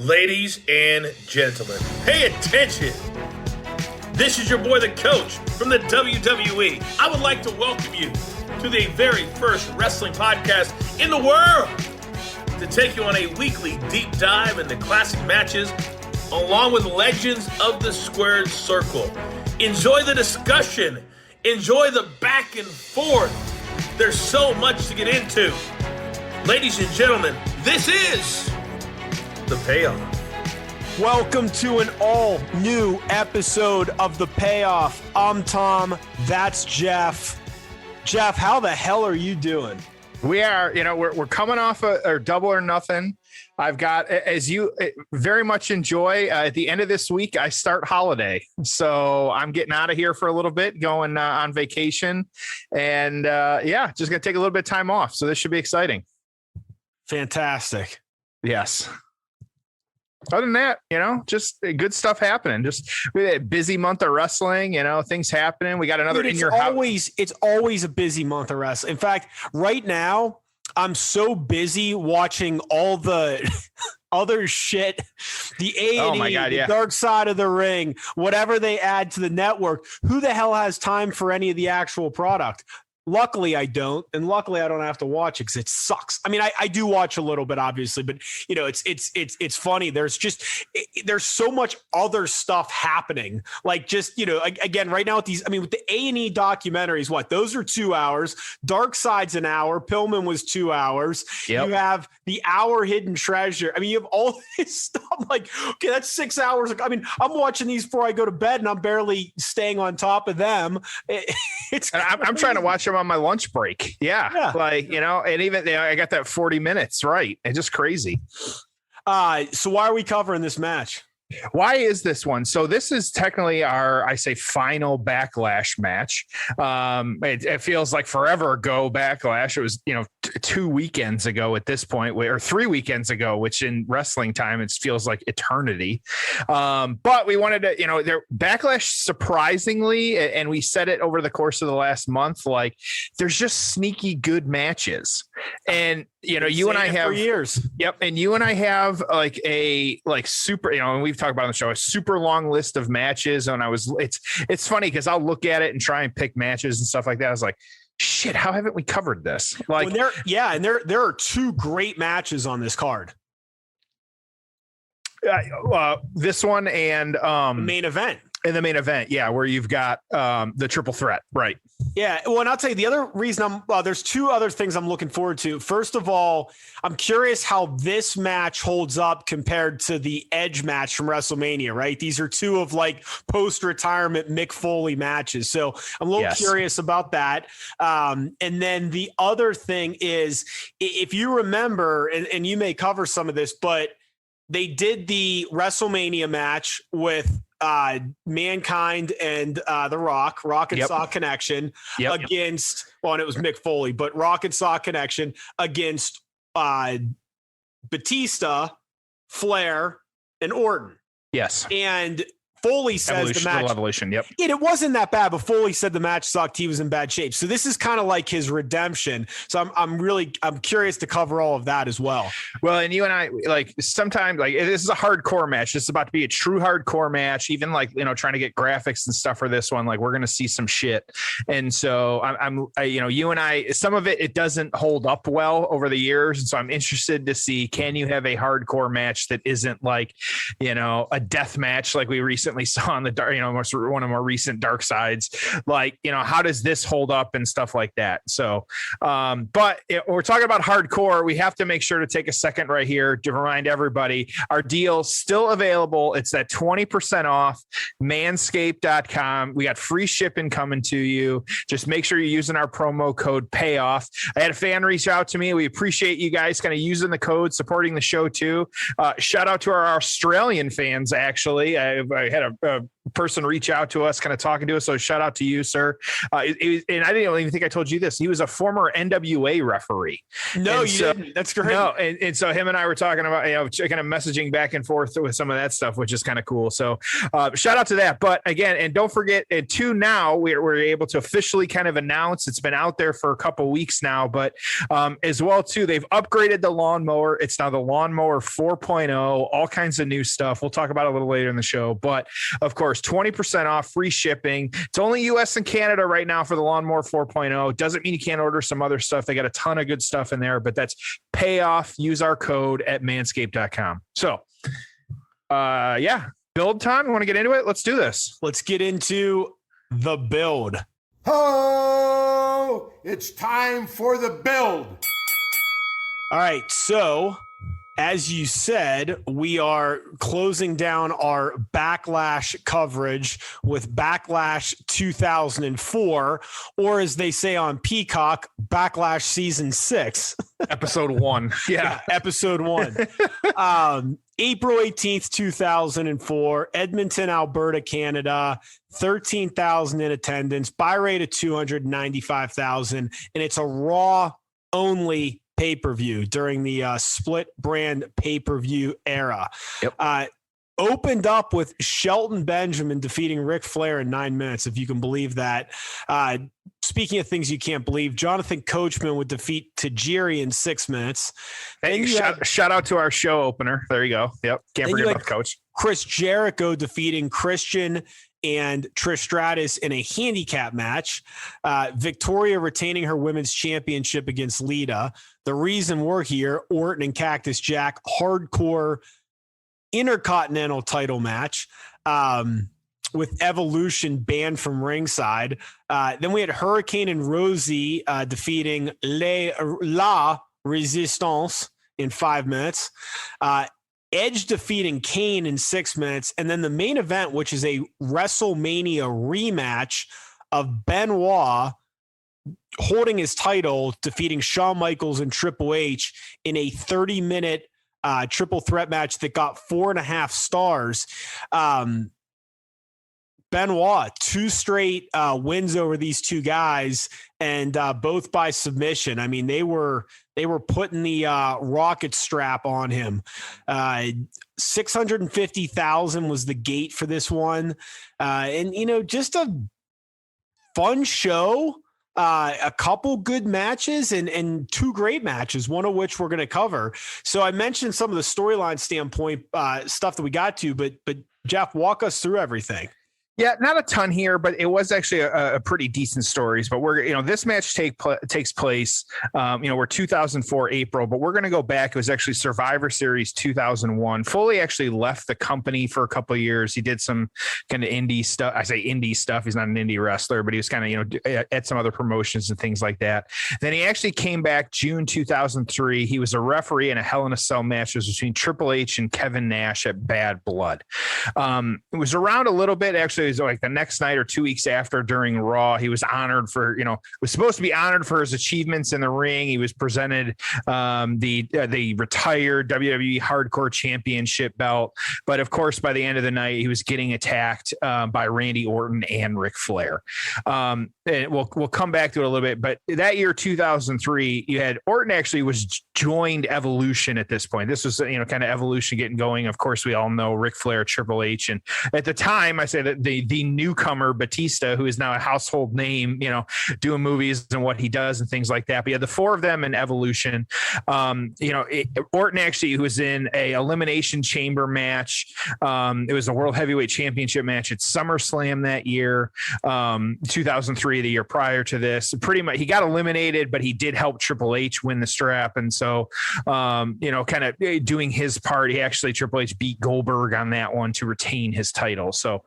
Ladies and gentlemen, pay attention. This is your boy, the coach from the WWE. I would like to welcome you to the very first wrestling podcast in the world to take you on a weekly deep dive into classic matches along with legends of the squared circle. Enjoy the discussion. Enjoy the back and forth. There's so much to get into. Ladies and gentlemen, this is The Payoff. Welcome to an all-new episode of The Payoff. I'm Tom. That's Jeff. Jeff, how the hell are you doing? We are, we're coming off a double or nothing. I've got, as you very much enjoy, at the end of this week, I start holiday. So I'm getting out of here for a little bit, going on vacation. And just going to take a little bit of time off. So this should be exciting. Fantastic. Yes. Other than that, just good stuff happening. Just a busy month of wrestling, things happening. We got another Dude, in your house. It's always a busy month of wrestling. In fact, right now, I'm so busy watching all the other shit, the A&E, the Dark Side of the Ring, whatever they add to the network. Who the hell has time for any of the actual product? Luckily, I don't. And luckily, I don't have to watch it because it sucks. I mean, I do watch a little bit, obviously, but it's funny. There's so much other stuff happening. Like again, right now with the A&E documentaries, those are 2 hours. Dark Side's an hour. Pillman was 2 hours. Yep. You have the hour Hidden Treasure. I mean, you have all this stuff. I'm like, okay, that's 6 hours. I mean, I'm watching these before I go to bed and I'm barely staying on top of them. I'm trying to watch them on my lunch break. Yeah. And even I got that 40 minutes. Right. It's just crazy. So why are we covering this match? Why is this one? So this is technically our, final Backlash match. It feels like forever ago Backlash. It was, 2 weekends ago at this point, or 3 weekends ago, which in wrestling time, it feels like eternity. But we wanted to, Backlash, surprisingly, and we said it over the course of the last month, like there's just sneaky good matches. And, you and I have for years. Yep. And you and I have super, and we've talked about on the show, a super long list of matches. And it's funny because I'll look at it and try and pick matches and stuff like that. I was like, shit, how haven't we covered this? Like, there are 2 great matches on this card. This one and the main event. In the main event, where you've got the triple threat, right? Yeah, well, and I'll tell you the other reason there's 2 other things I'm looking forward to. First of all, I'm curious how this match holds up compared to the Edge match from WrestleMania, right? These are 2 of post-retirement Mick Foley matches. So I'm a little curious about that. And then the other thing is, if you remember, and you may cover some of this, but they did the WrestleMania match with Mankind and the Rock and Saw Connection against, and it was Mick Foley, but Rock and Saw Connection against Batista, Flair, and Orton. Yes. And Foley says the match. Evolution, yep. It wasn't that bad, but Foley said the match sucked. He was in bad shape. So this is kind of like his redemption. So I'm curious to cover all of that as well. Well, and you and I, sometimes this is a hardcore match. This is about to be a true hardcore match. Even trying to get graphics and stuff for this one, we're going to see some shit. And so you and I, some of it doesn't hold up well over the years. And so I'm interested to see, can you have a hardcore match that isn't a death match like we recently saw on the dark, one of more recent Dark Sides, how does this hold up and stuff like that. So, but we're talking about hardcore. We have to make sure to take a second right here to remind everybody our deal still available. It's that 20% off manscaped.com. We got free shipping coming to you. Just make sure you're using our promo code PAYOFF. I had a fan reach out to me. We appreciate you guys kind of using the code, supporting the show too. Shout out to our Australian fans. Actually, I had person reach out to us, kind of talking to us. So shout out to you, sir. And I didn't even think I told you this. He was a former NWA referee. No, you didn't. That's great. No, and so him and I were talking about, kind of messaging back and forth with some of that stuff, which is kind of cool. So shout out to that. But again, and don't forget, now we're able to officially kind of announce, it's been out there for a couple weeks now, but as well too, they've upgraded the lawnmower. It's now the Lawnmower 4.0, all kinds of new stuff. We'll talk about it a little later in the show, but of course, 20% off, free shipping. It's only US and Canada right now for the Lawnmower 4.0. Doesn't mean you can't order some other stuff. They got a ton of good stuff in there, but that's PAYOFF. Use our code at manscaped.com. So, build time. You want to get into it? Let's do this. Let's get into the build. Oh, it's time for the build. All right, so as you said, we are closing down our Backlash coverage with Backlash 2004, or as they say on Peacock, Backlash Season 6. Episode 1. Yeah, Episode 1. April 18th, 2004, Edmonton, Alberta, Canada, 13,000 in attendance, buy rate of 295,000, and it's a Raw-only pay-per-view during the split brand pay-per-view era. Yep. Opened up with Shelton Benjamin defeating Ric Flair in 9 minutes, if you can believe that. Speaking of things you can't believe, Jonathan Coachman would defeat Tajiri in 6 minutes. Hey, shout out to our show opener. There you go. Yep. Can't forget about the coach. Chris Jericho defeating Christian and Trish Stratus in a handicap match. Victoria retaining her women's championship against Lita. The reason we're here, Orton and Cactus Jack, hardcore intercontinental title match with Evolution banned from ringside. Then we had Hurricane and Rosie defeating La Resistance in 5 minutes. Edge defeating Kane in 6 minutes. And then the main event, which is a WrestleMania rematch of Benoit holding his title, defeating Shawn Michaels and Triple H in a 30-minute triple threat match that got 4.5 stars. Benoit, 2 straight wins over these two guys, and both by submission. I mean, they were putting the rocket strap on him. 650,000 was the gate for this one, and just a fun show. A couple good matches and 2 great matches, one of which we're going to cover. So I mentioned some of the storyline standpoint stuff that we got to, but Jeff, walk us through everything. Yeah, not a ton here, but it was actually a pretty decent stories. But we're, this match takes place, we're 2004 April, but we're going to go back. It was actually Survivor Series 2001. Foley actually left the company for a couple of years. He did some kind of indie stuff. I say indie stuff. He's not an indie wrestler, but he was kind of, at some other promotions and things like that. Then he actually came back June 2003. He was a referee in a Hell in a Cell match. It was between Triple H and Kevin Nash at Bad Blood. It was around a little bit, actually. It was like the next night or 2 weeks after during Raw. He was honored for, was supposed to be honored for his achievements in the ring. He was presented the retired WWE Hardcore Championship belt. But of course, by the end of the night, he was getting attacked by Randy Orton and Ric Flair. And we'll come back to it a little bit. But that year, 2003, you had Orton actually was joined Evolution at this point. This was, kind of Evolution getting going. Of course, we all know Ric Flair, Triple H. And at the time, I say that the newcomer Batista, who is now a household name, doing movies and what he does and things like that. But you had the 4 of them in Evolution. Orton actually was in a elimination chamber match. It was a World Heavyweight Championship match at SummerSlam that year, 2003, the year prior to this. Pretty much, he got eliminated, but he did help Triple H win the strap. And so, kind of doing his part, Triple H beat Goldberg on that one to retain his title. So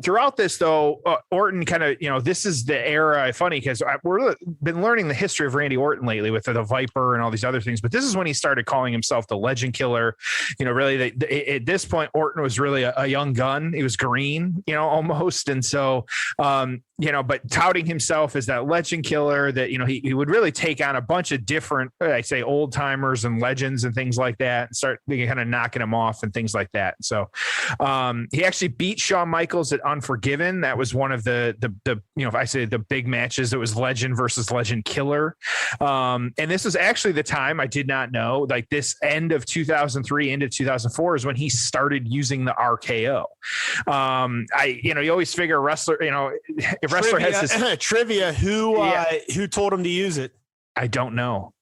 throughout this, though, Orton kind of, this is the era. Funny because we've been learning the history of Randy Orton lately with the Viper and all these other things. But this is when he started calling himself the Legend Killer. Really, at this point, Orton was really a young gun. He was green, almost. And so but touting himself as that legend killer that, he would really take on a bunch of different, I say, old timers and legends and things like that, and start kind of knocking them off and things like that. So he actually beat Shawn Michaels at Unforgiven. That was one of the if I say the big matches, it was legend versus legend killer. And this was actually the time, I did not know, like this end of 2003 into 2004 is when he started using the RKO. You always figure a wrestler, if wrestler has this trivia, who told him to use it? I don't know.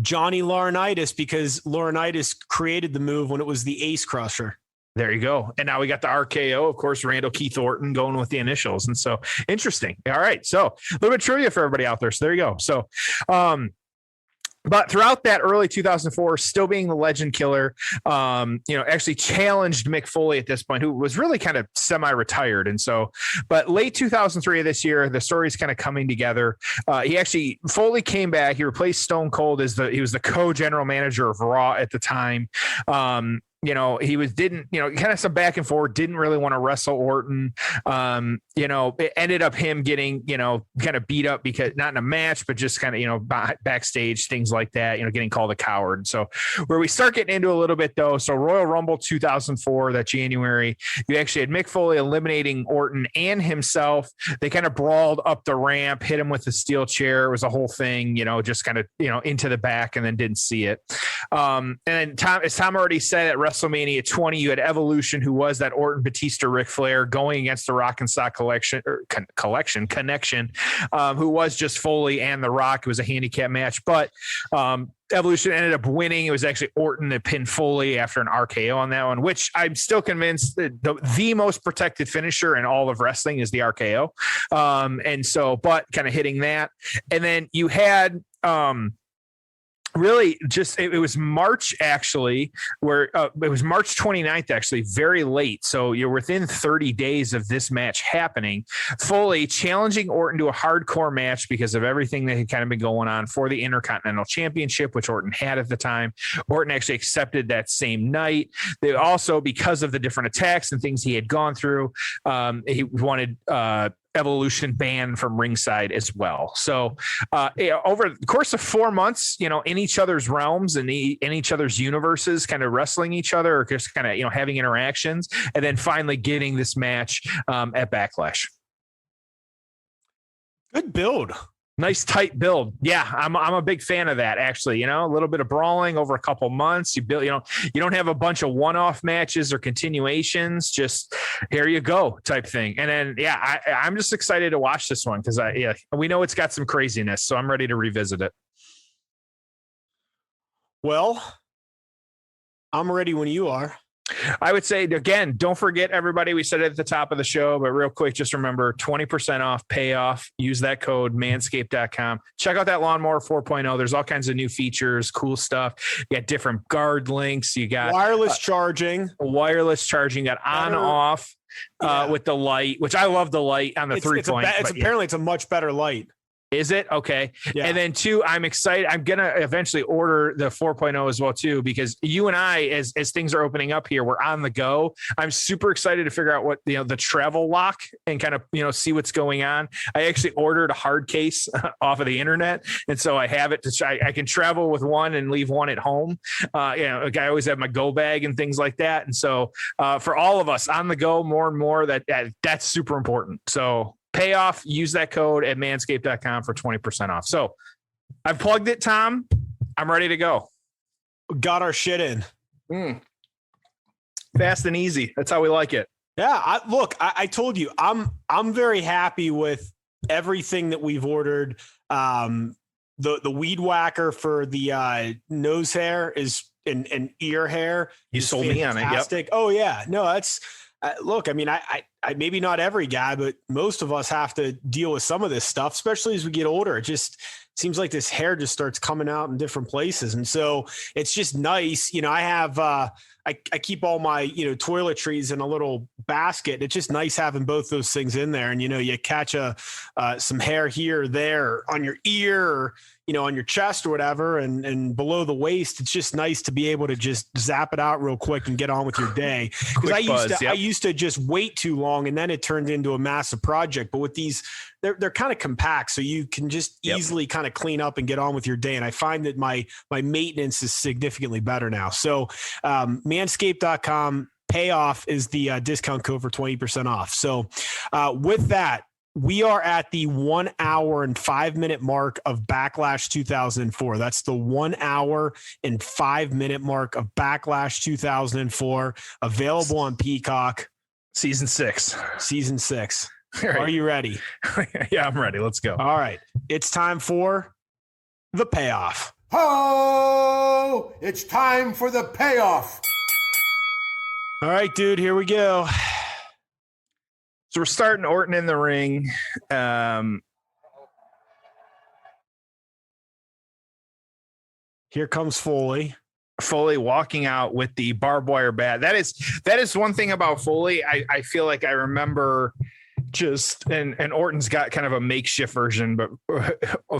Johnny Laurinaitis, because Laurinaitis created the move when it was the Ace Crusher. There you go. And now we got the RKO, of course, Randall Keith Orton going with the initials. And so interesting. All right. So a little bit of trivia for everybody out there. So there you go. So, but throughout that early 2004, still being the legend killer, actually challenged Mick Foley at this point, who was really kind of semi-retired. And so, but late 2003 of this year, the story's kind of coming together. Foley came back. He replaced Stone Cold he was the co-general manager of Raw at the time. Kind of some back and forth, didn't really want to wrestle Orton. It ended up him getting, kind of beat up because not in a match, but just kind of, backstage, things like that, getting called a coward. So where we start getting into a little bit though. So Royal Rumble 2004, that January, you actually had Mick Foley eliminating Orton and himself. They kind of brawled up the ramp, hit him with the steel chair. It was a whole thing, just kind of, into the back and then didn't see it. And then as Tom already said, at WrestleMania 20, you had Evolution, who was that Orton, Batista, Ric Flair, going against the Rock and Sock connection, who was just Foley and The Rock. It was a handicap match, but Evolution ended up winning. It was actually Orton that pinned Foley after an RKO on that one, which I'm still convinced that the most protected finisher in all of wrestling is the RKO. But kind of hitting that. And then you had really just it was March actually, where it was March 29th, actually, very late. So you're within 30 days of this match happening. Foley challenging Orton to a hardcore match because of everything that had kind of been going on for the Intercontinental Championship, which Orton had at the time. Orton actually accepted that same night. They also, because of the different attacks and things he had gone through, he wanted Evolution banned from ringside as well. So over the course of 4 months, in each other's realms and in each other's universes, kind of wrestling each other or just kind of, having interactions, and then finally getting this match at Backlash. Good build. Nice tight build. Yeah, I'm a big fan of that, actually. A little bit of brawling over a couple months. You build, you don't have a bunch of one-off matches or continuations. Just here you go type thing. And then, I'm just excited to watch this one because we know it's got some craziness, so I'm ready to revisit it. Well, I'm ready when you are. I would say, again, don't forget, everybody, we said it at the top of the show, but real quick, just remember 20% off PAYOFF. Use that code manscaped.com. Check out that Lawnmower 4.0. There's all kinds of new features, cool stuff. You got different guard links. You got wireless charging, you got on off with the light, which I love the light on the 3-point. Apparently it's a much better light. Is it? Okay. Yeah. And then 2, I'm excited. I'm going to eventually order the 4.0 as well too, because you and I, as things are opening up here, we're on the go. I'm super excited to figure out what, the travel lock and kind of, see what's going on. I actually ordered a hard case off of the internet. And so I have it to try. I can travel with one and leave one at home. I always have my go bag and things like that. And so for all of us on the go more and more, that's super important. So PAYOFF, use that code at manscaped.com for 20% off. So I've plugged it, Tom. I'm ready to go. Got our shit in. Fast and easy. That's how we like it. Yeah. I told you, I'm very happy with everything that we've ordered. The weed whacker for the nose hair is and ear hair. You sold me on it. Yep. Oh yeah. No, that's look, I mean, I maybe not every guy, but most of us have to deal with some of this stuff, especially as we get older. It just seems like this hair just starts coming out in different places. And so it's just nice. I have, I keep all my, toiletries in a little basket. It's just nice having both those things in there. And, you catch some hair here or there on your ear or, on your chest or whatever, and below the waist. It's just nice to be able to just zap it out real quick and get on with your day. Because I used to just wait too long long, and then it turned into a massive project. But with these, they're kind of compact, so you can just easily kind of clean up and get on with your day. And I find that my maintenance is significantly better now. So manscaped.com, PAYOFF is the discount code for 20% off. So with that, we are at the 1 hour and 5 minute mark of Backlash 2004. That's the 1 hour and 5 minute mark of Backlash 2004, available on Peacock. Season 6. Right. Are you ready? Yeah, I'm ready. Let's go. All right. It's time for the payoff. Oh, it's time for the payoff. All right, dude, here we go. So we're starting Orton in the ring. Here comes Foley. Foley walking out with the barbed wire bat. That is one thing about Foley. I feel like I remember just and Orton's got kind of a makeshift version, but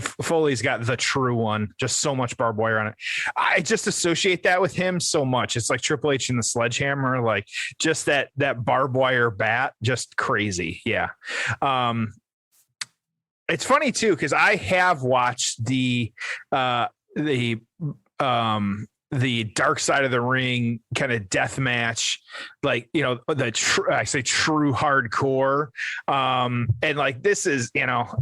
Foley's got the true one. Just so much barbed wire on it. I just associate that with him so much. It's like Triple H and the sledgehammer, like just that barbed wire bat, just crazy. Yeah. It's funny too, because I have watched the Dark Side of the Ring kind of death match, like, you know, I say true hardcore. And like, this is, you know,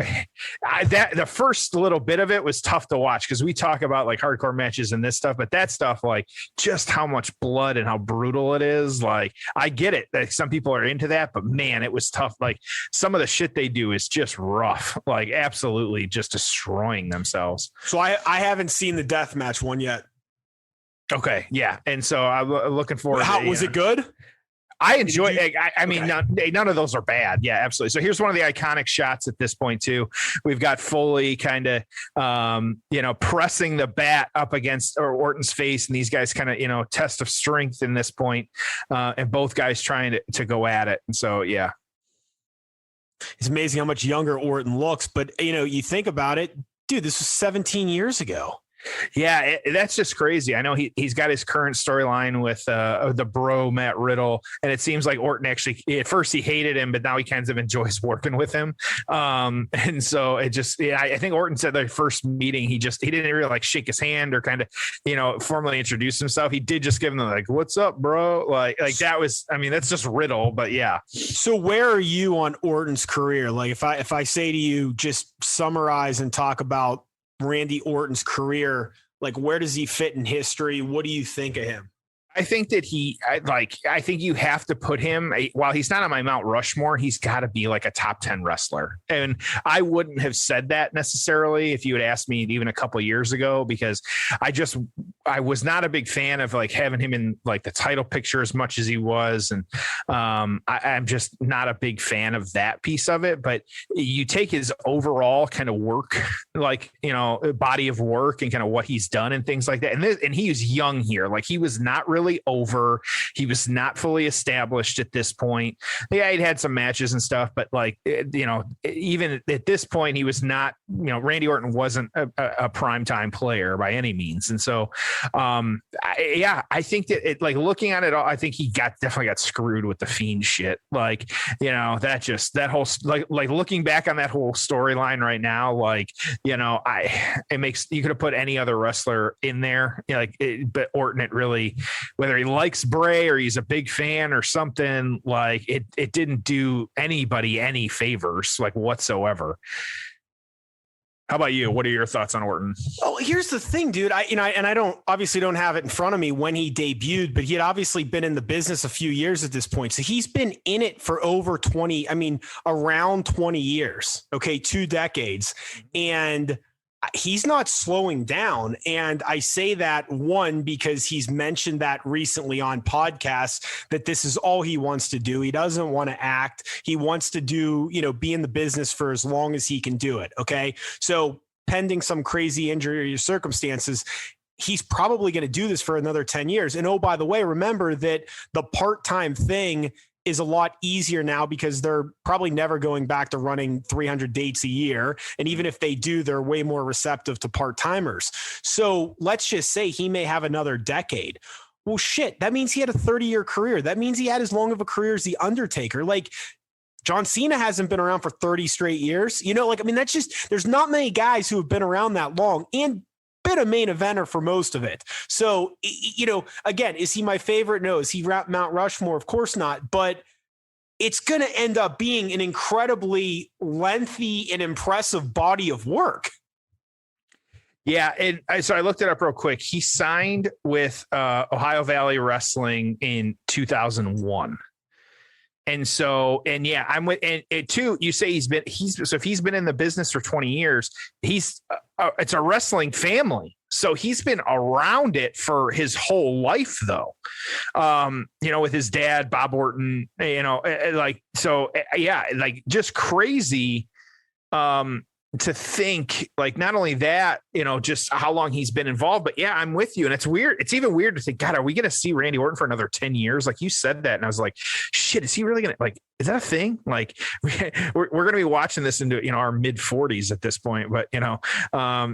the first little bit of it was tough to watch because we talk about like hardcore matches and this stuff, but that stuff, like just how much blood and how brutal it is. Like, I get it. Like some people are into that, but man, it was tough. Like some of the shit they do is just rough, like absolutely just destroying themselves. So I haven't seen the death match one yet. Okay. Yeah. And so I'm looking forward. How was it good? I enjoy it. I mean, none of those are bad. Yeah, absolutely. So here's one of the iconic shots at this point too. We've got Foley kind of, pressing the bat up against Orton's face, and these guys kind of, test of strength in this point, and both guys trying to go at it. And so, yeah. It's amazing how much younger Orton looks, but you think about it, dude, this was 17 years ago. Yeah, that's just crazy. I know he's got his current storyline with the bro Matt Riddle, and it seems like Orton actually at first he hated him, but now he kind of enjoys working with him. And so it just, I think Orton said their first meeting he didn't really like shake his hand or kind of formally introduce himself. He did just give him the like, "What's up, bro?" Like that was, I mean, that's just Riddle, but yeah. So where are you on Orton's career? Like if I say to you, just summarize and talk about Randy Orton's career, like where does he fit in history? What do you think of him? I think that I think you have to put him, while he's not on my Mount Rushmore, he's got to be like a top 10 wrestler. And I wouldn't have said that necessarily if you had asked me even a couple of years ago, because I was not a big fan of like having him in like the title picture as much as he was. And I'm just not a big fan of that piece of it. But you take his overall kind of work, like, body of work and kind of what he's done and things like that. And he was young here. Like he was not really over. He was not fully established at this point. Yeah, he'd had some matches and stuff, but like, even at this point, he was not, Randy Orton wasn't a primetime player by any means. And so, I think that looking at it all, I think he definitely got screwed with the Fiend shit. Like, that whole, like looking back on that whole storyline right now, like, you could have put any other wrestler in there, but Orton, it really, whether he likes Bray or he's a big fan or something, like it didn't do anybody any favors, like whatsoever. How about you? What are your thoughts on Orton? Oh, here's the thing, dude. I don't have it in front of me when he debuted, but he had obviously been in the business a few years at this point. So he's been in it for over around 20 years. Okay. 2 decades. And he's not slowing down. And I say that, one, because he's mentioned that recently on podcasts that this is all he wants to do. He doesn't want to act. He wants to do, be in the business for as long as he can do it. Okay. So pending some crazy injury or circumstances, he's probably going to do this for another 10 years. And oh, by the way, remember that the part-time thing is a lot easier now because they're probably never going back to running 300 dates a year. And even if they do, they're way more receptive to part-timers. So let's just say he may have another decade. Well, shit, that means he had a 30-year career. That means he had as long of a career as The Undertaker. Like, John Cena hasn't been around for 30 straight years. That's just, there's not many guys who have been around that long and been a main eventer for most of it. So, again, is he my favorite? No. Is he Mount Rushmore? Of course not. But it's going to end up being an incredibly lengthy and impressive body of work. Yeah. And so I looked it up real quick. He signed with Ohio Valley Wrestling in 2001. And so, I'm with, and too, you say if he's been in the business for 20 years, it's a wrestling family. So he's been around it for his whole life though. With his dad, Bob Orton, just crazy. To think not only that, just how long he's been involved, but I'm with you. And it's weird. It's even weird to think, God, are we going to see Randy Orton for another 10 years? Like you said that. And I was like, shit, is he really going to is that a thing? Like we're going to be watching this into, our mid 40s at this point, but and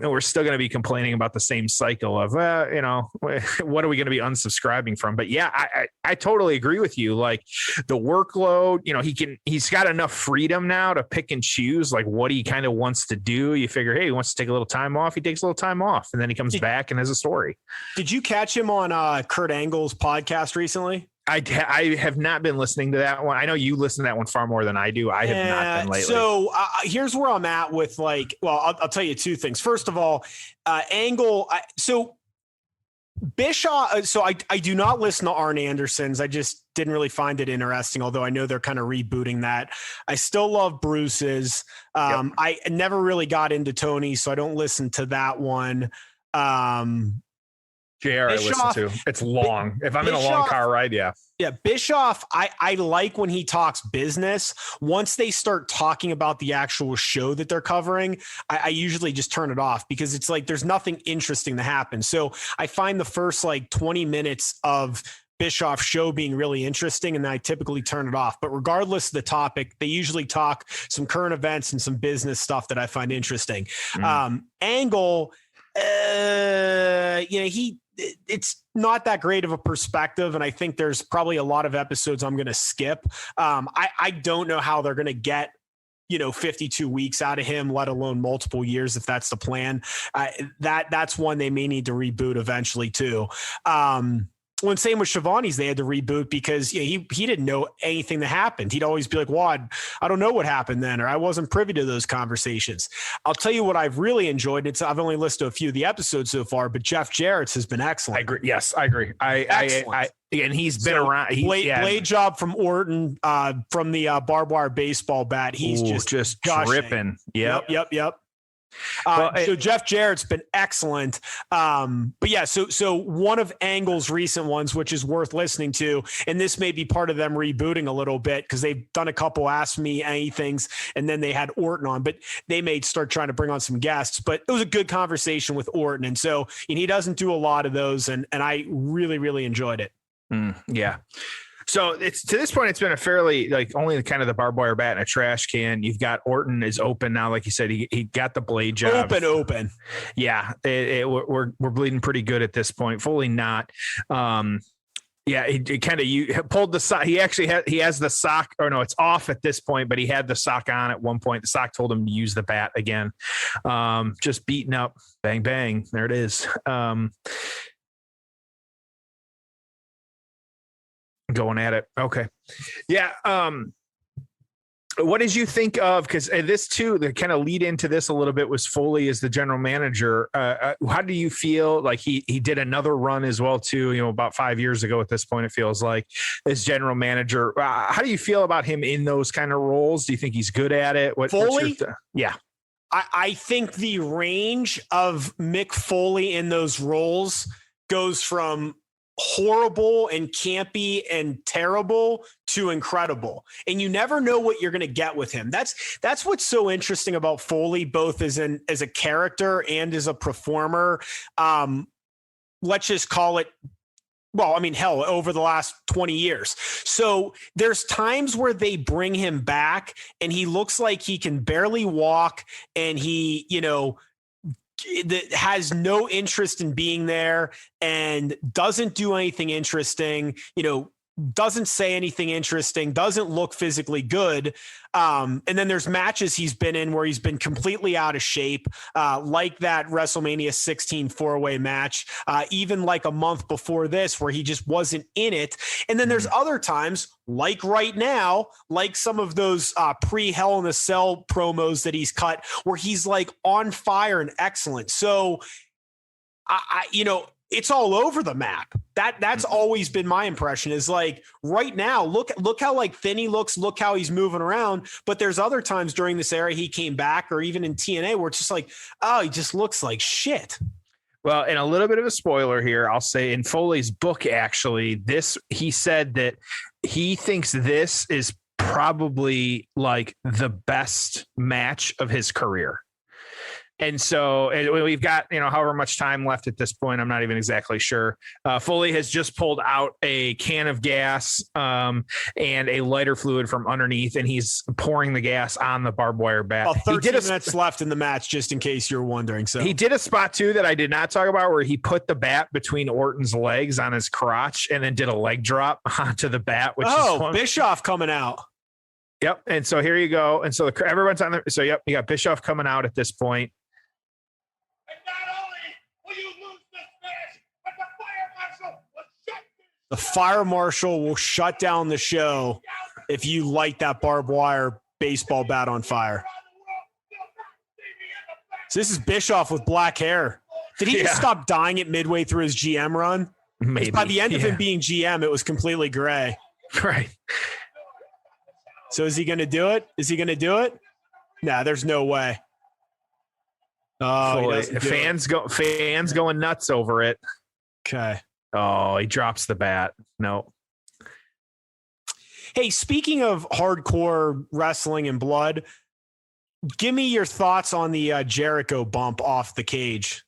we're still going to be complaining about the same cycle of, what are we going to be unsubscribing from? But I totally agree with you. Like the workload, he's got enough freedom now to pick and choose like what he kind of wants to do. You figure, hey, he wants to take a little time off. He takes a little time off and then he comes back and has a story. Did you catch him on Kurt Angle's podcast recently? I have not been listening to that one. I know you listen to that one far more than I do. I have not been lately. So here's where I'm at with I'll tell you two things. First of all, Angle. Bischoff. So I do not listen to Arn Anderson's. I just didn't really find it interesting, although I know they're kind of rebooting that. I still love Bruce's. I never really got into Tony, so I don't listen to that one. JR I listen to. It's long. If I'm Bischoff, in a long car ride, yeah. Yeah, Bischoff, I like when he talks business. Once they start talking about the actual show that they're covering, I usually just turn it off because it's like there's nothing interesting to happen. So I find the first 20 minutes of Bischoff's show being really interesting, and then I typically turn it off. But regardless of the topic, they usually talk some current events and some business stuff that I find interesting. Angle, it's not that great of a perspective. And I think there's probably a lot of episodes I'm going to skip. I don't know how they're going to get, 52 weeks out of him, let alone multiple years, if that's the plan. That's one they may need to reboot eventually too. Well, and same with Shivani's, they had to reboot because he didn't know anything that happened. He'd always be like, well, I don't know what happened then, or I wasn't privy to those conversations. I'll tell you what I've really enjoyed. I've only listened to a few of the episodes so far, but Jeff Jarrett's has been excellent. I agree. Yes, I agree. And he's been around. Blade job from Orton from the barbed wire baseball bat. He's just dripping. Yep. So Jeff Jarrett's been excellent. But yeah, so one of Angle's recent ones, which is worth listening to, and this may be part of them rebooting a little bit because they've done a couple Ask Me Anythings and then they had Orton on, but they may start trying to bring on some guests. But it was a good conversation with Orton. And so he doesn't do a lot of those, and I really, really enjoyed it. Yeah. So it's to this point, it's been a fairly only kind of the barbed wire bat and a trash can. You've got Orton is open now. Like you said, he got the blade job. Open. Yeah. We're bleeding pretty good at this point. Fully not. He pulled the sock. He has the sock, or no, it's off at this point, but he had the sock on at one point. The sock told him to use the bat again. Just beating up, bang, bang. There it is. Going at it. Okay. Yeah. What did you think of? Because this too, the kind of lead into this a little bit was Foley as the general manager. How do you feel like he did another run as well too? About 5 years ago at this point, it feels like as general manager. How do you feel about him in those kind of roles? Do you think he's good at it? Foley? Yeah. I think the range of Mick Foley in those roles goes from horrible and campy and terrible to incredible, and you never know what you're going to get with him. That's what's so interesting about Foley, both as a character and as a performer. Let's just call it, over the last 20 years. So there's times where they bring him back and he looks like he can barely walk, and he that has no interest in being there and doesn't do anything interesting, doesn't say anything interesting, doesn't look physically good. And then there's matches he's been in where he's been completely out of shape, like that WrestleMania 16 4-way match, even like a month before this where he just wasn't in it. And then there's other times, like right now, like some of those pre-Hell in a Cell promos that he's cut where he's like on fire and excellent. So, it's all over the map. That's always been my impression is like right now, look how like thin he looks, look how he's moving around. But there's other times during this era he came back or even in TNA where it's just like, oh, he just looks like shit. Well, and a little bit of a spoiler here, I'll say in Foley's book, actually, he said that he thinks this is probably like the best match of his career. And so we've got, however much time left at this point. I'm not even exactly sure. Foley has just pulled out a can of gas and a lighter fluid from underneath, and he's pouring the gas on the barbed wire bat. 13 minutes left in the match, just in case you're wondering. So he did a spot too that I did not talk about where he put the bat between Orton's legs on his crotch and then did a leg drop onto the bat. Bischoff coming out. Yep. And so here you go. And so everyone's on there. So yep, you got Bischoff coming out at this point. The fire marshal will shut down the show if you light that barbed wire baseball bat on fire. So this is Bischoff with black hair. Did he just stop dyeing it midway through his GM run? Maybe. By the end of him being GM, it was completely gray. Right. So is he going to do it? Nah, there's no way. Oh, fans going nuts over it. Okay. Oh, he drops the bat. No. Hey, speaking of hardcore wrestling and blood, give me your thoughts on the Jericho bump off the cage.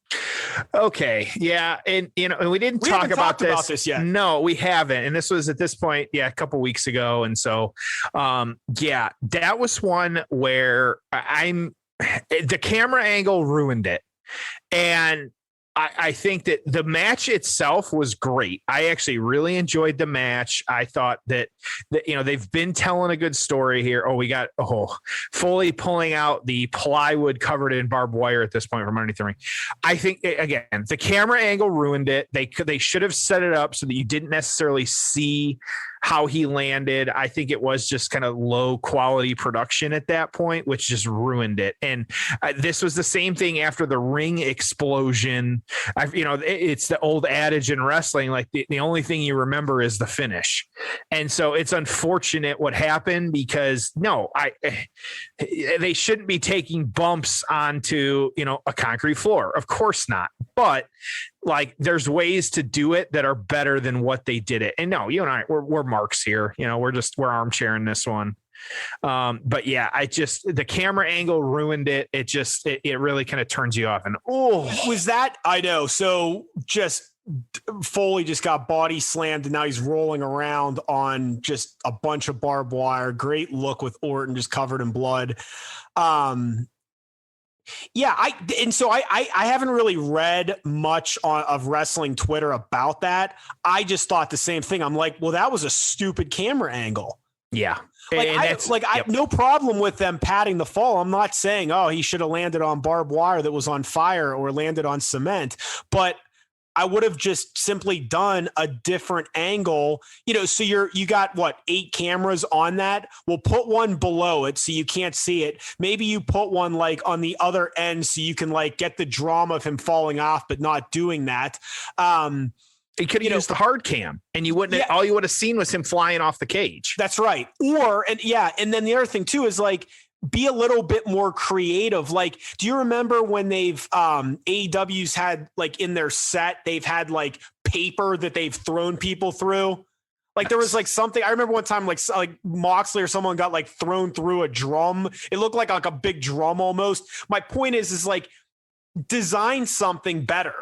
Okay. Yeah. And, we didn't talk about this yet. No, we haven't. And this was at this point, a couple weeks ago. And so, that was one where the camera angle ruined it. And I think that the match itself was great. I actually really enjoyed the match. I thought that they've been telling a good story here. We got Foley pulling out the plywood covered in barbed wire at this point from underneath the ring. I think again, the camera angle ruined it. They should have set it up so that you didn't necessarily see how he landed. I think it was just kind of low quality production at that point, which just ruined it. And this was the same thing after the ring explosion. It's the old adage in wrestling, like the only thing you remember is the finish. And so it's unfortunate what happened because they shouldn't be taking bumps onto, a concrete floor. Of course not. But like there's ways to do it that are better than what they did it. And no, you and I, we're marks here. We're armchairing this one. But yeah, the camera angle ruined it. It really kind of turns you off. And was that, I know. So just Foley just got body slammed and now he's rolling around on just a bunch of barbed wire. Great look with Orton just covered in blood. Yeah, I haven't really read much of wrestling Twitter about that. I just thought the same thing. I'm like, well, that was a stupid camera angle. Yeah. I have no problem with them patting the fall. I'm not saying, he should have landed on barbed wire that was on fire or landed on cement, but I would have just simply done a different angle, so you got 8 cameras on that. We'll put one below it so you can't see it. Maybe you put one like on the other end so you can like get the drama of him falling off, but not doing that. He could have used the hard cam and you wouldn't, all you would have seen was him flying off the cage. That's right. And then the other thing too is like, be a little bit more creative. Like, do you remember when they've AEW's had like in their set, they've had like paper that they've thrown people through? Like there was like something, I remember one time like Moxley or someone got like thrown through a drum. It looked like a big drum almost. My point is like design something better.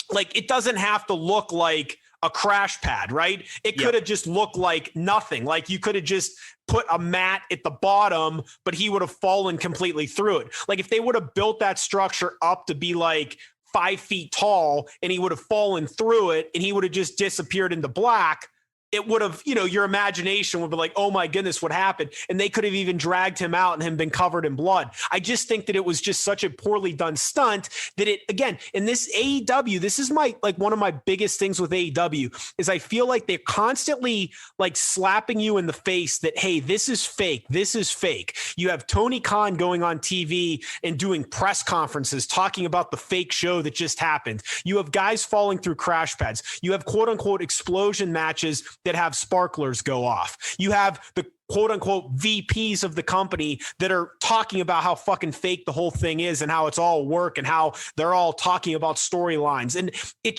Like it doesn't have to look like a crash pad, right? It could have just looked like nothing. Like you could have just put a mat at the bottom, but he would have fallen completely through it. Like if they would have built that structure up to be like 5 feet tall and he would have fallen through it and he would have just disappeared into black, it would have, your imagination would be like, oh my goodness, what happened? And they could have even dragged him out and him been covered in blood. I just think that it was just such a poorly done stunt that it, again, in this AEW, this is one of my biggest things with AEW is I feel like they're constantly like slapping you in the face that, hey, this is fake. This is fake. You have Tony Khan going on TV and doing press conferences talking about the fake show that just happened. You have guys falling through crash pads. You have quote unquote explosion matches that have sparklers go off. You have the quote unquote VPs of the company that are talking about how fucking fake the whole thing is and how it's all work and how they're all talking about storylines. And it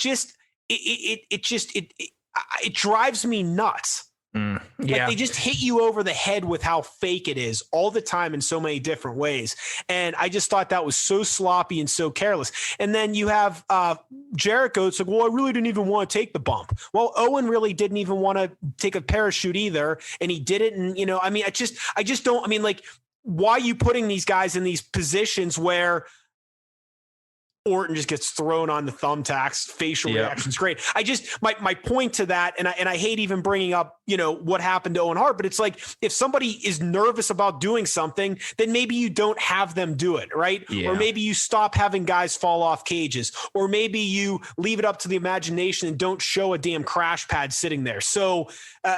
drives me nuts. Yeah. Like they just hit you over the head with how fake it is all the time in so many different ways. And I just thought that was so sloppy and so careless. And then you have Jericho. It's like, well, I really didn't even want to take the bump. Well, Owen really didn't even want to take a parachute either. And he did it. And, I just don't, like, why are you putting these guys in these positions where Orton just gets thrown on the thumbtacks, facial reactions. Great. I just, my point to that, and I hate even bringing up, what happened to Owen Hart, but it's like, if somebody is nervous about doing something, then maybe you don't have them do it. Right. Yeah. Or maybe you stop having guys fall off cages, or maybe you leave it up to the imagination and don't show a damn crash pad sitting there. So,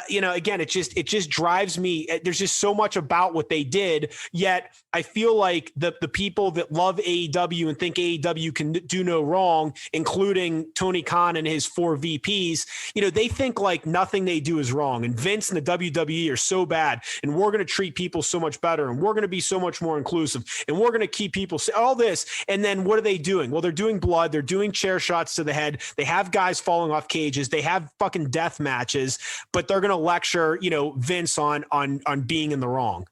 again, it just drives me. There's just so much about what they did. Yet I feel like the people that love AEW and think AEW can do no wrong, including Tony Khan and his 4 VPs, they think like nothing they do is wrong. And Vince and the WWE are so bad, and we're going to treat people so much better, and we're going to be so much more inclusive, and we're going to keep people all this. And then what are they doing? Well, they're doing blood. They're doing chair shots to the head. They have guys falling off cages. They have fucking death matches, but they're going to lecture, Vince on being in the wrong.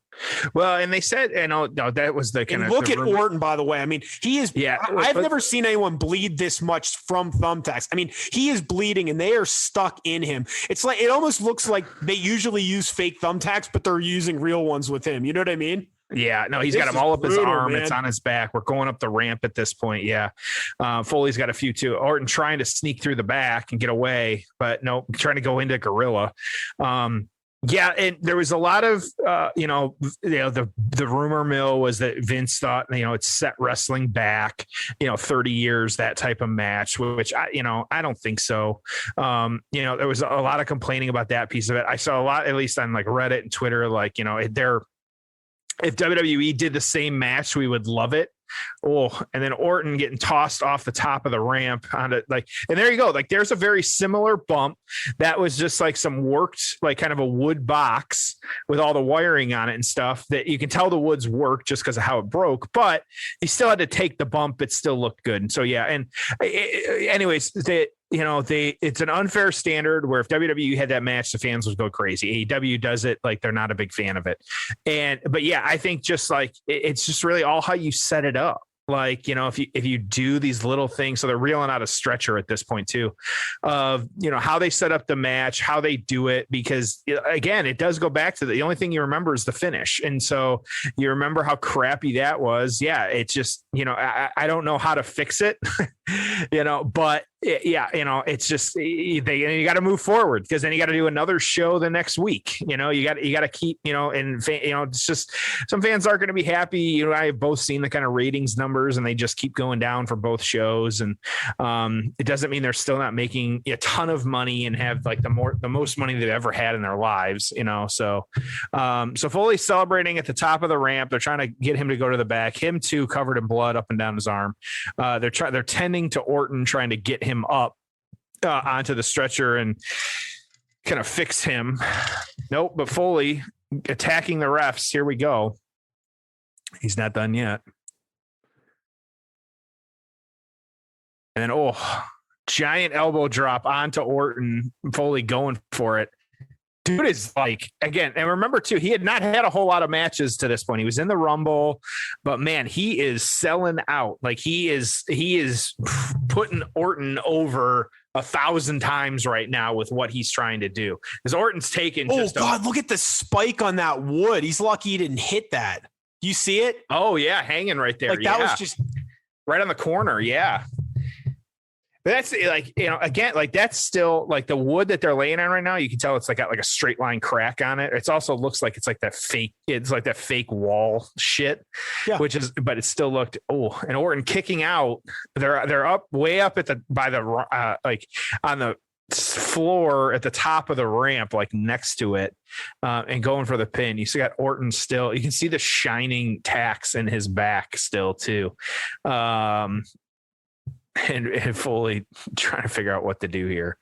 Well, and they said, no, that was the kind of look at Orton, by the way. I mean, he is. Yeah, I've never seen anyone bleed this much from thumbtacks. I mean, he is bleeding, and they are stuck in him. It's like, it almost looks like they usually use fake thumbtacks, but they're using real ones with him. You know what I mean? Yeah, no, he's got them all up his arm. Man. It's on his back. We're going up the ramp at this point. Yeah. Foley's got a few too. Orton trying to sneak through the back and get away, but no, trying to go into gorilla. Yeah, and there was a lot of, the rumor mill was that Vince thought, it's set wrestling back, 30 years, that type of match, which I don't think so. There was a lot of complaining about that piece of it. I saw a lot, at least on like Reddit and Twitter, like, if WWE did the same match, we would love it. Oh, and then Orton getting tossed off the top of the ramp onto and there you go. Like there's a very similar bump that was just like some worked, like kind of a wood box with all the wiring on it and stuff that you can tell the woods worked just because of how it broke, but he still had to take the bump. It still looked good. And so, yeah. And anyways, it's an unfair standard where if WWE had that match, the fans would go crazy. AEW does it, like they're not a big fan of it. But yeah, I think just like it's just really all how you set it up. Like, if you do these little things, so they're reeling out a stretcher at this point too, of, how they set up the match, how they do it, because again, it does go back to the only thing you remember is the finish. And so you remember how crappy that was. Yeah. It's just, I don't know how to fix it, but it's just, you got to move forward, because then you got to do another show the next week. You got to keep, it's just, some fans aren't going to be happy. I have both seen the kind of ratings numbers, and they just keep going down for both shows. And it doesn't mean they're still not making a ton of money and have like the most money they've ever had in their lives, so Foley's celebrating at the top of the ramp. They're trying to get him to go to the back, him too, covered in blood up and down his arm. They're tending to Orton, trying to get him up onto the stretcher and kind of fix him. Nope. But Foley attacking the refs. Here we go. He's not done yet. And then, giant elbow drop onto Orton. Foley going for it. Dude is like, again, and remember too, he had not had a whole lot of matches to this point. He was in the Rumble, but man, he is selling out. Like he is putting Orton over 1,000 times right now with what he's trying to do. Because Orton's taken. Look at the spike on that wood. He's lucky he didn't hit that. You see it? Oh yeah, hanging right there. Like that was just right on the corner. Yeah. But that's like, again, like that's still like the wood that they're laying on right now. You can tell it's like got like a straight line crack on it. It's also looks like it's like that fake wall shit, but it still looked, and Orton kicking out. They're up way up by the like on the floor at the top of the ramp, like next to it, and going for the pin. You still got Orton still. You can see the shining tacks in his back still too. And Foley trying to figure out what to do here.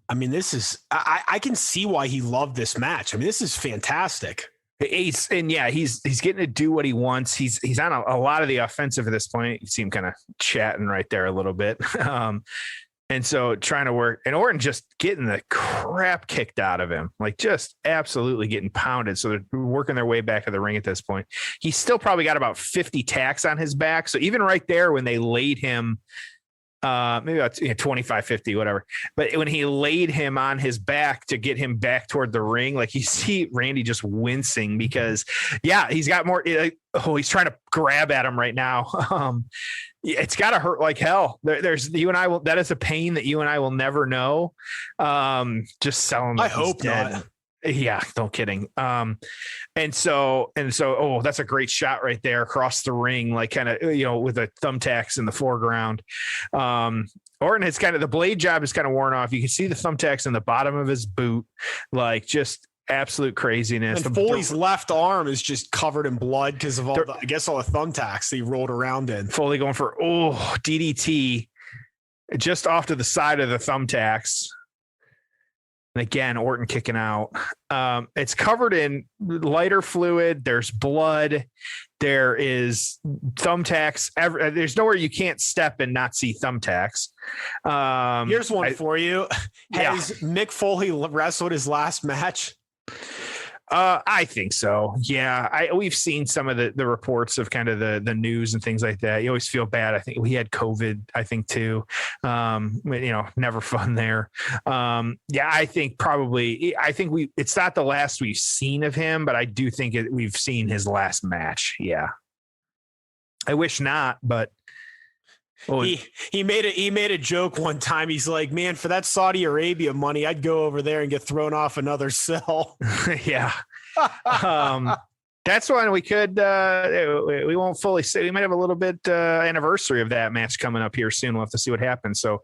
I mean, this is I can see why he loved this match. I mean, this is fantastic. He's getting to do what he wants. He's on a lot of the offensive at this point. You see him kind of chatting right there a little bit. And so trying to work, and Orton just getting the crap kicked out of him, like just absolutely getting pounded. So they're working their way back to the ring at this point. He's still probably got about 50 tacks on his back. So even right there, when they laid him, maybe about 25, 50, whatever. But when he laid him on his back to get him back toward the ring, like you see Randy just wincing because he's got more, he's trying to grab at him right now. It's got to hurt like hell. There's you and I will. That is a pain that you and I will never know. Just selling. I hope dead. Not. Yeah, no kidding. And so, that's a great shot right there across the ring, like kind of, with the thumbtacks in the foreground. Orton has kind of, the blade job is kind of worn off. You can see the thumbtacks in the bottom of his boot, like just absolute craziness. And Foley's left arm is just covered in blood because of all the thumbtacks he rolled around in. Foley going for, DDT just off to the side of the thumbtacks. And again, Orton kicking out. It's covered in lighter fluid. There's blood. There is thumbtacks. There's nowhere you can't step and not see thumbtacks. Here's one for you. Has Mick Foley wrestled his last match? I think so. Yeah. We've seen some of the reports of kind of the news and things like that. You always feel bad. I think we had COVID, I think too. Never fun there. I think it's not the last we've seen of him, but I do think we've seen his last match. Yeah. I wish not, but he made a joke one time. He's like, man, for that Saudi Arabia money, I'd go over there and get thrown off another cell. Yeah. That's one we could, we won't fully say. We might have a little bit anniversary of that match coming up here soon. We'll have to see what happens. So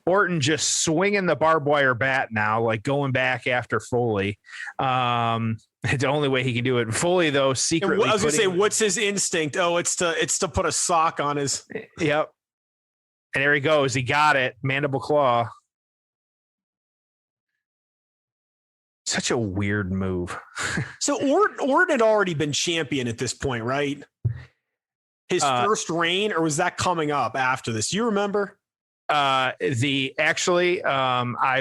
Orton just swinging the barbed wire bat now, like going back after Foley. It's the only way he can do it. Foley, though, secretly. I was going to say, what's his instinct? Oh, it's to put a sock on his. Yep. And there he goes. He got it. Mandible claw. Such a weird move. So Orton had already been champion at this point, right? His first reign, or was that coming up after this? You remember? I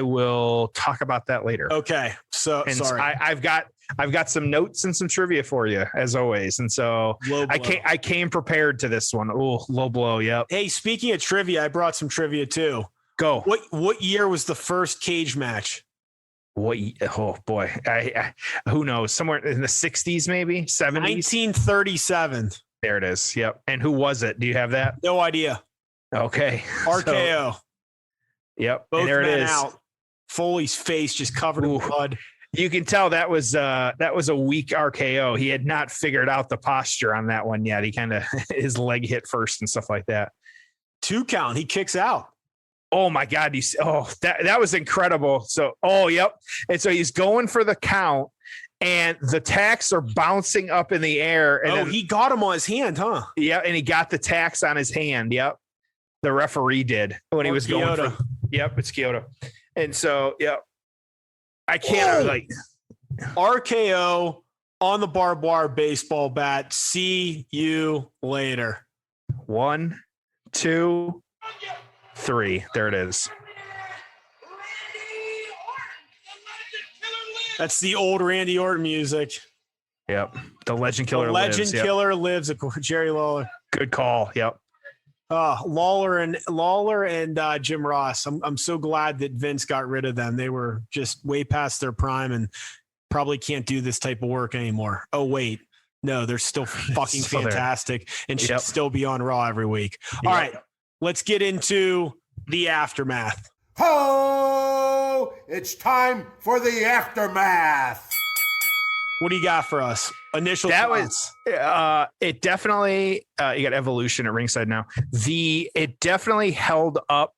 will talk about that later. Okay. Sorry. I've got some notes and some trivia for you as always. And so I came prepared to this one. Oh, low blow. Yep. Hey, speaking of trivia, I brought some trivia too. Go. What year was the first cage match? Oh boy. Who knows? Somewhere in the 60s, maybe 70s. 1937. There it is. Yep. And who was it? Do you have that? No idea. Okay. RKO. So, yep. Both men out. Foley's face just covered in blood. You can tell that was a weak RKO. He had not figured out the posture on that one yet. He kind of his leg hit first and stuff like that. 2 count. He kicks out. Oh my God. That was incredible. So, yep. And so he's going for the count and the tacks are bouncing up in the air. And he got him on his hand, huh? Yeah. And he got the tacks on his hand. Yep. The referee did when he was going for, yep. It's Kyoto. And so, yep. I can't RKO on the barbed wire baseball bat. See you later. 1, 2, 3. There it is. That's the old Randy Orton music. Yep. The Legend Killer lives. Legend Killer lives. Jerry Lawler. Good call. Yep. Lawler and Jim Ross. I'm so glad that Vince got rid of them. They were just way past their prime and probably can't do this type of work anymore. Oh, wait. No, they're still fucking Still fantastic and should Yep. still be on Raw every week. Yep. All right, let's get into the aftermath. Ho! It's time for the aftermath. What do you got for us? Initial That thoughts. was it definitely you got Evolution at ringside now. It definitely held up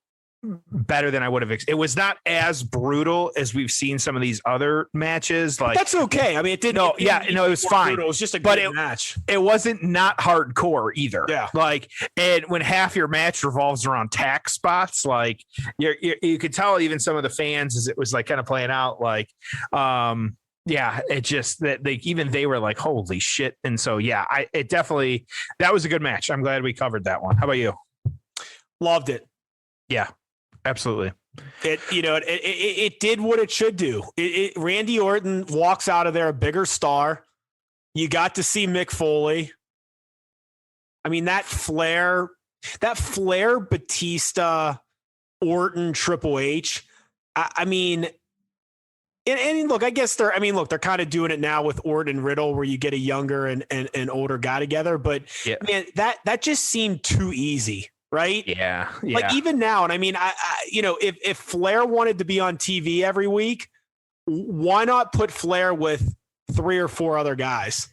better than I would have. It was not as brutal as we've seen some of these other matches. Like That's okay. I mean, it didn't. it was fine. Brutal. It was just a good match. It wasn't not hardcore either. Yeah. Like, and when half your match revolves around tack spots, like you could tell even some of the fans as it was like kind of playing out like, yeah, it just that they were like, holy shit. And so, yeah, that was a good match. I'm glad we covered that one. How about you? Loved it. Yeah, absolutely. It did what it should do. Randy Orton walks out of there a bigger star. You got to see Mick Foley. I mean, that Flair Batista Orton Triple H. I mean, and look, I guess they're kind of doing it now with Orton and Riddle, where you get a younger and older guy together. But man, that just seemed too easy. Right. Yeah. Like even now. And I mean, if Flair wanted to be on TV every week, why not put Flair with 3 or 4 other guys?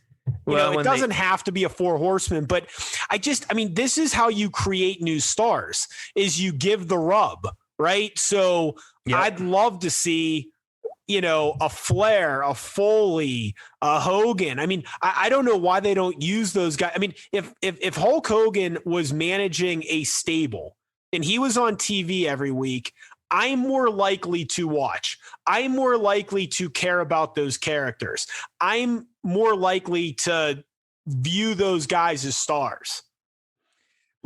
It doesn't have to be a 4 horsemen, but this is how you create new stars is you give the rub. Right. So I'd love to see, a Flair, a Foley, a Hogan. I mean, I don't know why they don't use those guys. I mean, if Hulk Hogan was managing a stable and he was on TV every week, I'm more likely to watch. I'm more likely to care about those characters. I'm more likely to view those guys as stars.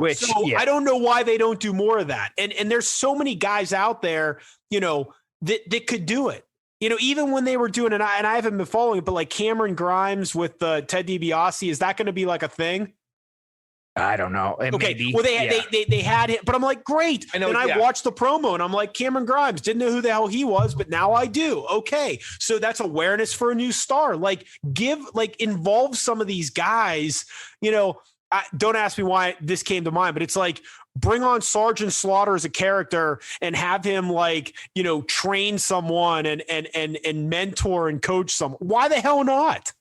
I don't know why they don't do more of that. And there's so many guys out there, that could do it. Even when they were doing it, and I haven't been following it, but like Cameron Grimes with Ted DiBiase, is that going to be like a thing? I don't know. Okay. Maybe. Well, they had him, but I'm like, great. And I watched the promo and I'm like, Cameron Grimes, didn't know who the hell he was, but now I do. Okay. So that's awareness for a new star. Like involve some of these guys, don't ask me why this came to mind, but it's like, bring on Sergeant Slaughter as a character and have him train someone and mentor and coach someone. Why the hell not?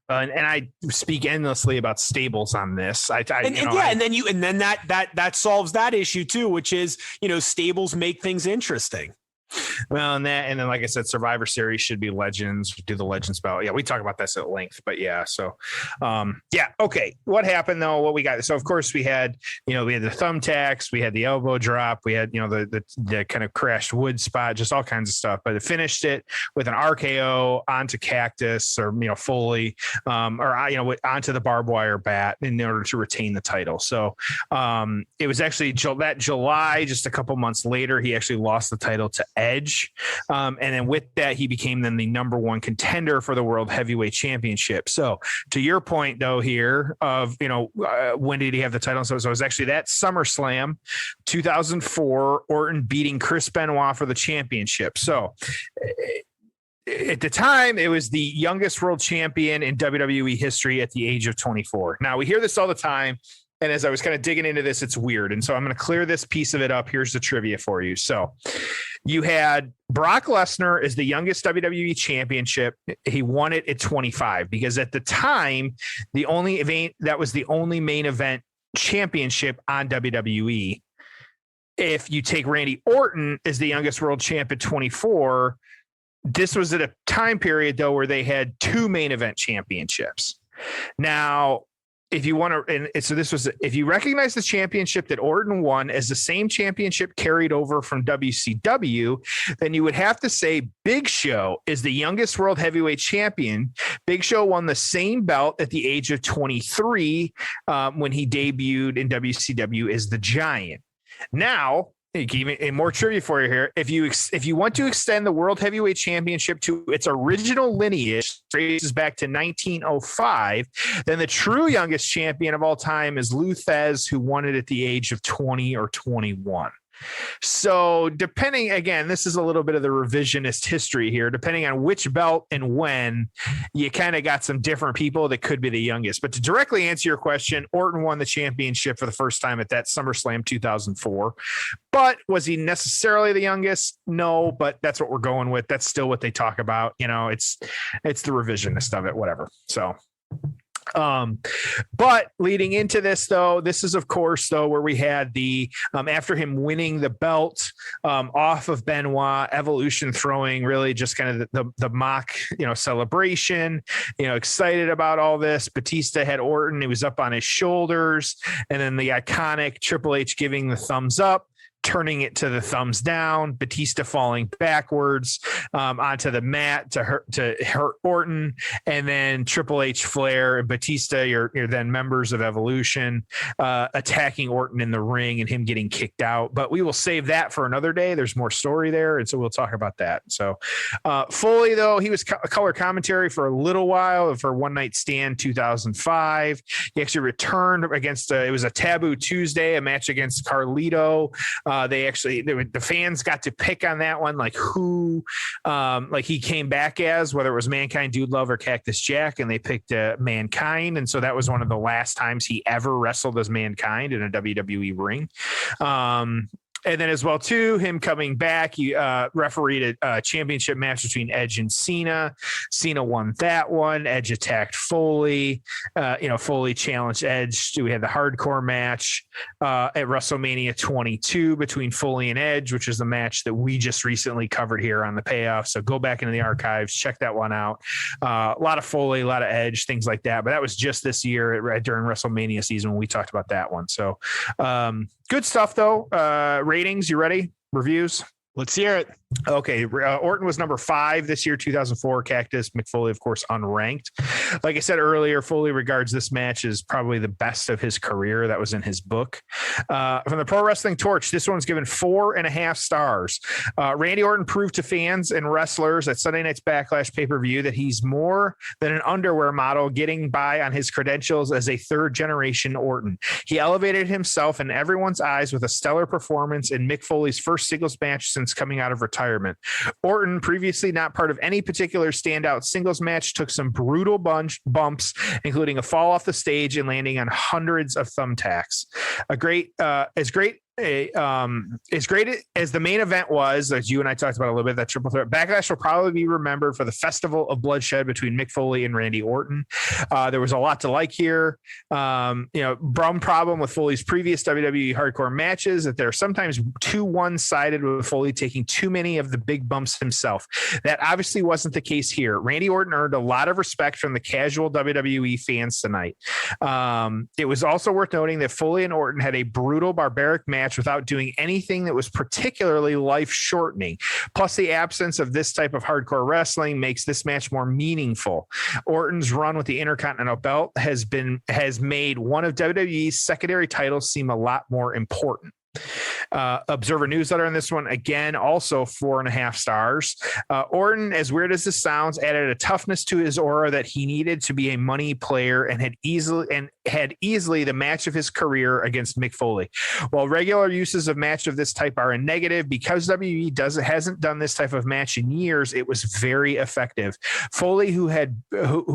And I speak endlessly about stables on this. And then that solves that issue too, which is, stables make things interesting. Well, and then like I said, Survivor Series should be Legends. Do the Legends bout. Yeah, we talk about this at length, but yeah. So, okay. What happened though? What we got? So of course we had the thumbtacks, we had the elbow drop, we had the kind of crashed wood spot, just all kinds of stuff. But it finished it with an RKO onto Cactus or Foley, onto the barbed wire bat in order to retain the title. So it was actually that July, just a couple months later, he actually lost the title to Edge. And then with that, he became then the number 1 contender for the World Heavyweight Championship. So to your point though, here of, when did he have the title? So it was actually that SummerSlam 2004, Orton beating Chris Benoit for the championship. So at the time, it was the youngest world champion in WWE history at the age of 24. Now we hear this all the time. And as I was kind of digging into this, it's weird. And so I'm going to clear this piece of it up. Here's the trivia for you. So you had Brock Lesnar as the youngest WWE championship. He won it at 25 because at the time, that was the only main event championship on WWE. If you take Randy Orton as the youngest world champ at 24, this was at a time period, though, where they had 2 main event championships. Now, if you want to, and so this was, if you recognize the championship that Orton won as the same championship carried over from WCW, then you would have to say Big Show is the youngest world heavyweight champion. Big Show won the same belt at the age of 23 when he debuted in WCW as the Giant. Now, even more trivia for you here. If you want to extend the World Heavyweight Championship to its original lineage, traces back to 1905, then the true youngest champion of all time is Lou Thesz, who won it at the age of 20 or 21. So depending, again, this is a little bit of the revisionist history here, depending on which belt and when, you kind of got some different people that could be the youngest. But to directly answer your question, Orton won the championship for the first time at that SummerSlam 2004. But was he necessarily the youngest? No, but that's what we're going with. That's still what they talk about. You know, it's the revisionist of it, whatever. So but leading into this, though, this is, of course, though, where we had the after him winning the belt off of Benoit, Evolution throwing really just kind of the mock, celebration, excited about all this. Batista had Orton, he was up on his shoulders, and then the iconic Triple H giving the thumbs up, turning it to the thumbs down, Batista falling backwards onto the mat to hurt Orton, and then Triple H, Flair, and Batista, you're then members of Evolution, attacking Orton in the ring and him getting kicked out. But we will save that for another day. There's more story there, and so we'll talk about that. So Foley, though, he was color commentary for a little while for One Night Stand 2005. He actually returned against it was a Taboo Tuesday, a match against Carlito. The fans got to pick on that one, like who, he came back as, whether it was Mankind, Dude Love, or Cactus Jack, and they picked Mankind. And so that was one of the last times he ever wrestled as Mankind in a WWE ring. And then as well, too, him coming back, he refereed a championship match between Edge and Cena. Cena won that one. Edge attacked Foley. Foley challenged Edge. We had the hardcore match at WrestleMania 22 between Foley and Edge, which is the match that we just recently covered here on the Payoff. So go back into the archives, check that one out. A lot of Foley, a lot of Edge, things like that. But that was just this year during WrestleMania season when we talked about that one. So good stuff, though. Ratings, you ready? Reviews? Let's hear it. Okay. Orton was number 5 this year, 2004. Cactus, Mick Foley, of course, unranked. Like I said earlier, Foley regards this match as probably the best of his career. That was in his book. From the Pro Wrestling Torch, this one's given 4.5 stars. Randy Orton proved to fans and wrestlers at Sunday night's Backlash pay-per-view that he's more than an underwear model getting by on his credentials as a third-generation Orton. He elevated himself in everyone's eyes with a stellar performance in Mick Foley's first singles match since coming out of retirement. Orton, previously not part of any particular standout singles match, took some brutal bumps, including a fall off the stage and landing on hundreds of thumbtacks. As great as the main event was, as you and I talked about a little bit, that triple threat, Backlash will probably be remembered for the festival of bloodshed between Mick Foley and Randy Orton. There was a lot to like here. Brown problem with Foley's previous WWE hardcore matches that they're sometimes too one-sided, with Foley taking too many of the big bumps himself. That obviously wasn't the case here. Randy Orton earned a lot of respect from the casual WWE fans tonight. It was also worth noting that Foley and Orton had a brutal, barbaric match without doing anything that was particularly life-shortening. Plus, the absence of this type of hardcore wrestling makes this match more meaningful. Orton's run with the Intercontinental Belt has made one of WWE's secondary titles seem a lot more important. Observer Newsletter on this one, again, also 4.5 stars. Orton, as weird as this sounds, added a toughness to his aura that he needed to be a money player, and had easily the match of his career against Mick Foley. While regular uses of match of this type are a negative, because WWE hasn't done this type of match in years, it was very effective. Foley, who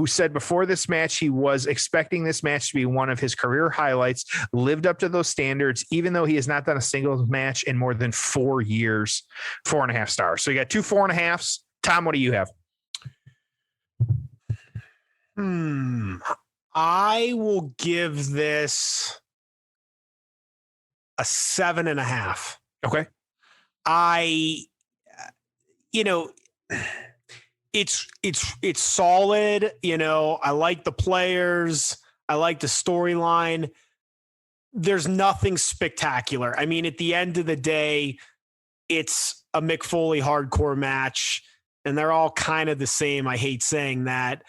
said before this match he was expecting this match to be one of his career highlights, lived up to those standards, even though he has not done a singles match in more than 4 years. 4.5 stars. So you got 2 4.5s. Tom, what do you have? I will give this a 7.5. Okay. It's solid. I like the players. I like the storyline. There's nothing spectacular. I mean, at the end of the day, it's a Mick Foley hardcore match, and they're all kind of the same. I hate saying that.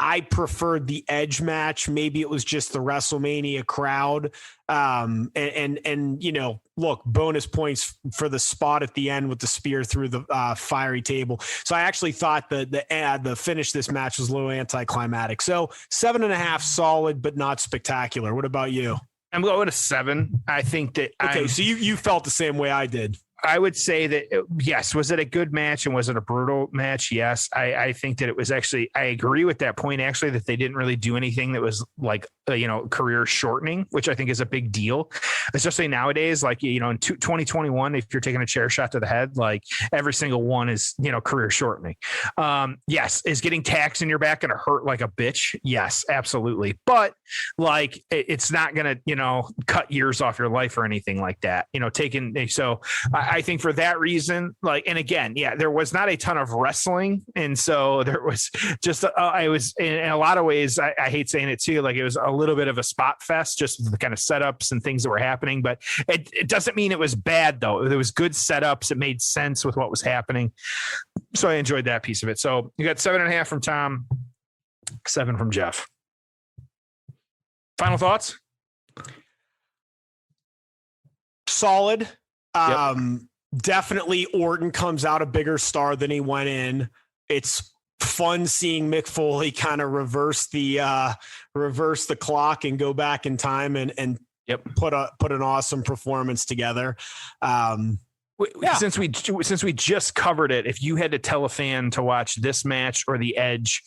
I preferred the Edge match. Maybe it was just the WrestleMania crowd. Look, bonus points for the spot at the end with the spear through the fiery table. So I actually thought the finish this match was a little anticlimactic. So 7.5 solid, but not spectacular. What about you? I'm going to 7. I think that. Okay, so you felt the same way I did. I would say that, yes. Was it a good match and was it a brutal match? Yes. I think that it was actually, I agree with that point, actually, that they didn't really do anything that was like, career shortening, which I think is a big deal, especially nowadays. Like, in 2021, if you're taking a chair shot to the head, like every single one is, career shortening. Yes. Is getting tacks in your back going to hurt like a bitch? Yes, absolutely. But like, it's not going to, cut years off your life or anything like that, so I think for that reason, like, and again, yeah, there was not a ton of wrestling. And so there was just, I was in a lot of ways, I hate saying it too, like it was a little bit of a spot fest, just the kind of setups and things that were happening, but it doesn't mean it was bad though. There was good setups. It made sense with what was happening. So I enjoyed that piece of it. So you got 7.5 from Tom, 7 from Jeff. Final thoughts? Solid. Definitely Orton comes out a bigger star than he went in. It's fun seeing Mick Foley kind of reverse the clock and go back in time and put an awesome performance together. Since we just covered it, if you had to tell a fan to watch this match or the Edge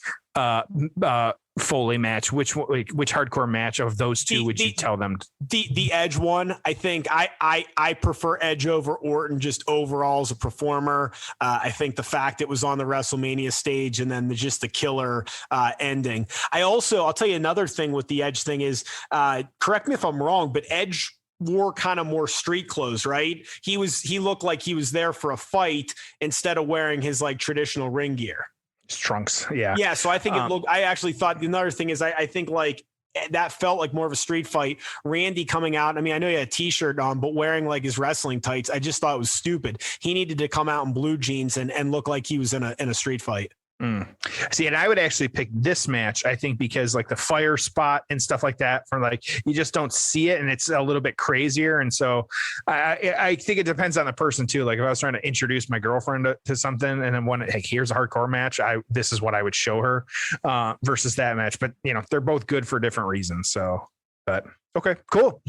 Foley match, which hardcore match of those two would you tell them? The Edge one, I think I prefer Edge over Orton just overall as a performer. I think the fact it was on the WrestleMania stage and then just the killer ending. I'll tell you another thing with the Edge thing is, correct me if I'm wrong, but Edge wore kind of more street clothes, right? He looked like he was there for a fight instead of wearing his like traditional ring gear. Trunks. Yeah. Yeah. So I think I actually thought another thing is I think like that felt like more of a street fight. Randy coming out. I mean, I know he had a t-shirt on, but wearing like his wrestling tights, I just thought it was stupid. He needed to come out in blue jeans and look like he was in a street fight. See, and I would actually pick this match, I think, because like the fire spot and stuff like that, from like you just don't see it and it's a little bit crazier. And so I think it depends on the person too. Like if I was trying to introduce my girlfriend to something and then here's a hardcore match, this is what I would show her versus that match. But they're both good for different reasons. So, but okay, cool.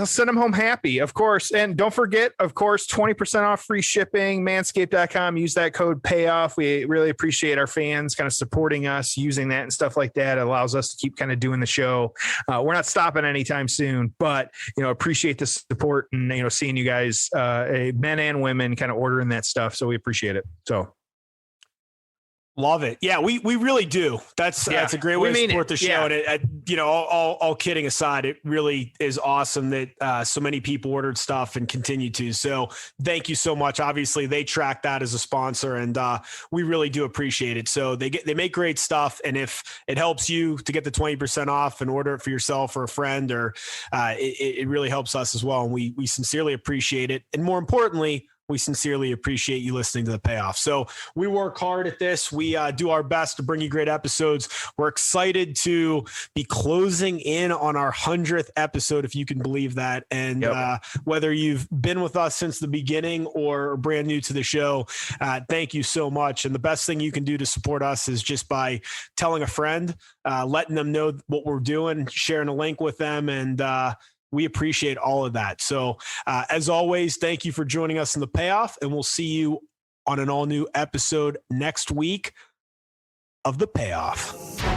Send them home happy, of course. And don't forget, of course, 20% off free shipping, manscaped.com. Use that code PAYOFF. We really appreciate our fans kind of supporting us, using that and stuff like that. It allows us to keep kind of doing the show. We're not stopping anytime soon, but, appreciate the support and, seeing you guys, men and women kind of ordering that stuff. So we appreciate it. So. Love it. Yeah, we really do. That's a great way to support the show. Yeah. And all kidding aside, it really is awesome that so many people ordered stuff and continue to. So thank you so much. Obviously, they track that as a sponsor, and we really do appreciate it. So they make great stuff, and if it helps you to get the 20% off and order it for yourself or a friend, or it really helps us as well. And we sincerely appreciate it. And more importantly, we sincerely appreciate you listening to The Payoff. So we work hard at this. We do our best to bring you great episodes. We're excited to be closing in on our 100th episode, if you can believe that. And whether you've been with us since the beginning or brand new to the show, thank you so much. And the best thing you can do to support us is just by telling a friend, letting them know what we're doing, sharing a link with them, and we appreciate all of that. So as always, thank you for joining us in The Payoff, and we'll see you on an all new episode next week of The Payoff.